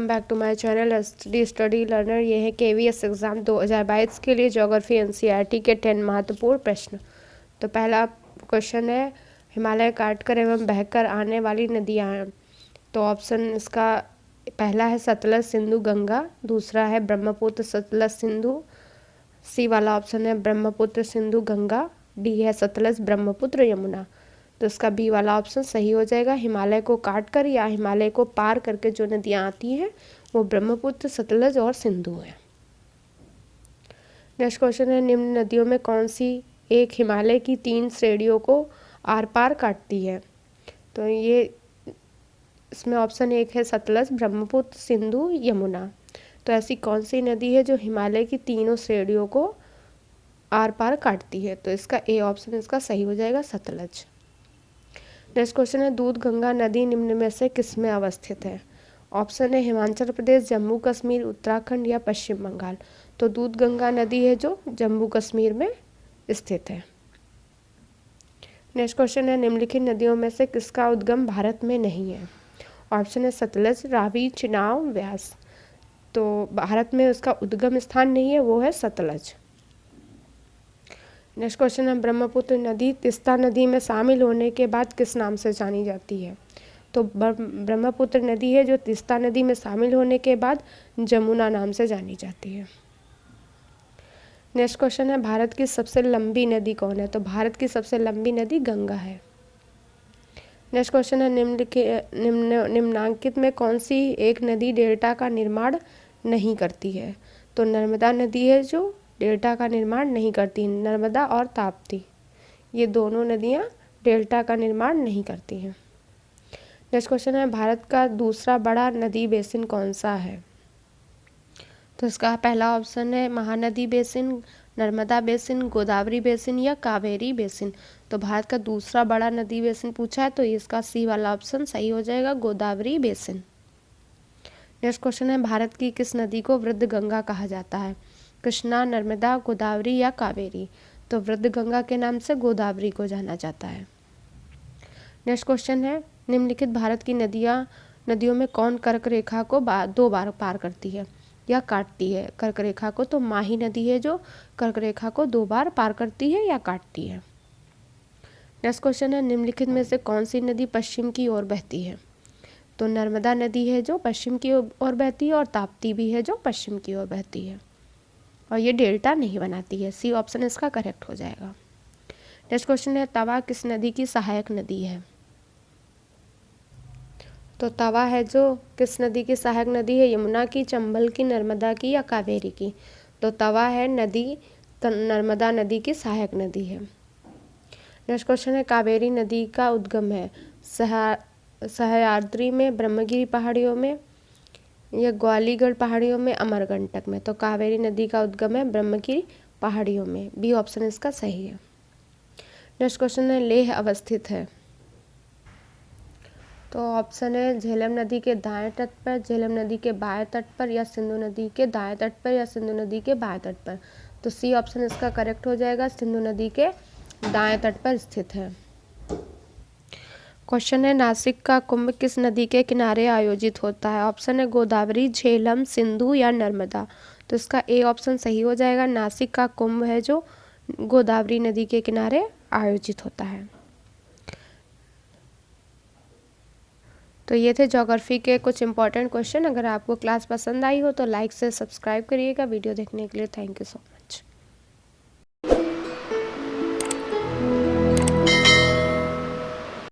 Back to my channel study learner. ये है KVS exam 2022 के लिए ज्योग्राफी NCERT के 10 महत्वपूर्ण प्रश्न। तो पहला क्वेश्चन है, हिमालय काटकर एवं बहकर आने वाली नदियाँ हैं। तो ऑप्शन इसका पहला है सतलज सिंधु गंगा, दूसरा है ब्रह्मपुत्र सतलज सिंधु, सी वाला ऑप्शन है ब्रह्मपुत्र सिंधु गंगा, डी है सतलज ब्रह्मपुत्र यमुना। तो इसका बी वाला ऑप्शन सही हो जाएगा। हिमालय को काट कर या हिमालय को पार करके जो नदियाँ आती हैं वो ब्रह्मपुत्र सतलज और सिंधु है। नेक्स्ट क्वेश्चन है, निम्न नदियों में कौन सी एक हिमालय की 3 श्रेणियों को आर पार काटती है। तो ये इसमें ऑप्शन 1 है सतलज ब्रह्मपुत्र सिंधु यमुना। तो ऐसी कौन सी नदी है जो हिमालय की तीनों श्रेणियों को आर पार काटती है। तो इसका ए ऑप्शन इसका सही हो जाएगा, सतलज। नेक्स्ट क्वेश्चन है, दूध गंगा नदी निम्न में से किसमें अवस्थित है। ऑप्शन है हिमाचल प्रदेश, जम्मू कश्मीर, उत्तराखंड या पश्चिम बंगाल। तो दूध गंगा नदी है जो जम्मू कश्मीर में स्थित है। नेक्स्ट क्वेश्चन है, निम्नलिखित नदियों में से किसका उद्गम भारत में नहीं है। ऑप्शन है सतलज, रावी, चिनाब, व्यास। तो भारत में उसका उद्गम स्थान नहीं है, वो है सतलज। नेक्स्ट क्वेश्चन है, ब्रह्मपुत्र नदी तीस्ता नदी में शामिल होने के बाद किस नाम से जानी जाती है। तो ब्रह्मपुत्र नदी है जो तीस्ता नदी में शामिल होने के बाद जमुना नाम से जानी जाती है। नेक्स्ट क्वेश्चन है, भारत की सबसे लंबी नदी कौन है। तो भारत की सबसे लंबी नदी गंगा है। नेक्स्ट क्वेश्चन है, निम्नांकित में कौन सी एक नदी डेल्टा का निर्माण नहीं करती है। तो नर्मदा नदी है जो डेल्टा का निर्माण नहीं करती। नर्मदा और ताप्ती ये दोनों नदियाँ डेल्टा का निर्माण नहीं करती हैं। नेक्स्ट क्वेश्चन है, भारत का दूसरा बड़ा नदी बेसिन कौन सा है। तो इसका पहला ऑप्शन है Mahanadi basin, Narmada basin, Godavari basin या कावेरी बेसिन। तो भारत का दूसरा बड़ा नदी बेसिन पूछा है तो इसका सी वाला ऑप्शन सही हो जाएगा, गोदावरी बेसिन। नेक्स्ट क्वेश्चन है, भारत की किस नदी को वृद्ध गंगा कहा जाता है। कृष्णा, नर्मदा, गोदावरी या कावेरी। तो वृद्ध गंगा के नाम से गोदावरी को जाना जाता है। नेक्स्ट क्वेश्चन है, निम्नलिखित भारत की नदियों में कौन कर्क रेखा को 2 बार पार करती है या काटती है। कर्क रेखा को तो माही नदी है जो कर्क रेखा को 2 बार पार करती है या काटती है। नेक्स्ट क्वेश्चन है, निम्नलिखित में से कौन सी नदी पश्चिम की ओर बहती है। तो नर्मदा नदी है जो पश्चिम की ओर बहती है और ताप्ती भी है जो पश्चिम की ओर बहती है और ये डेल्टा नहीं बनाती है। सी ऑप्शन इसका करेक्ट हो जाएगा। नेक्स्ट क्वेश्चन है, तवा किस नदी की सहायक नदी है। तो तवा है जो किस नदी की सहायक नदी है, यमुना की, चंबल की, नर्मदा की या कावेरी की। तो तवा है नदी नर्मदा नदी की सहायक नदी है। नेक्स्ट क्वेश्चन है, कावेरी नदी का उद्गम है सह्याद्री में, ब्रह्मगिरी पहाड़ियों में या ग्वालीगढ़ पहाड़ियों में, अमरकंटक में। तो कावेरी नदी का उद्गम है ब्रह्मगिरी पहाड़ियों में। बी ऑप्शन इसका सही है। नेक्स्ट क्वेश्चन है, लेह अवस्थित है। तो ऑप्शन है झेलम नदी के दाएं तट पर, झेलम नदी के बाएं तट पर या सिंधु नदी के दाएं तट पर या सिंधु नदी के बाएं तट पर। तो सी ऑप्शन इसका करेक्ट हो जाएगा, सिंधु नदी के दाएं तट पर स्थित है। क्वेश्चन है, नासिक का कुंभ किस नदी के किनारे आयोजित होता है। ऑप्शन है गोदावरी, झेलम, सिंधु या नर्मदा। तो इसका ए ऑप्शन सही हो जाएगा, नासिक का कुंभ है जो गोदावरी नदी के किनारे आयोजित होता है। तो ये थे ज्योग्राफी के कुछ इंपॉर्टेंट क्वेश्चन। अगर आपको क्लास पसंद आई हो तो लाइक से सब्सक्राइब करिएगा। वीडियो देखने के लिए थैंक यू सो मच।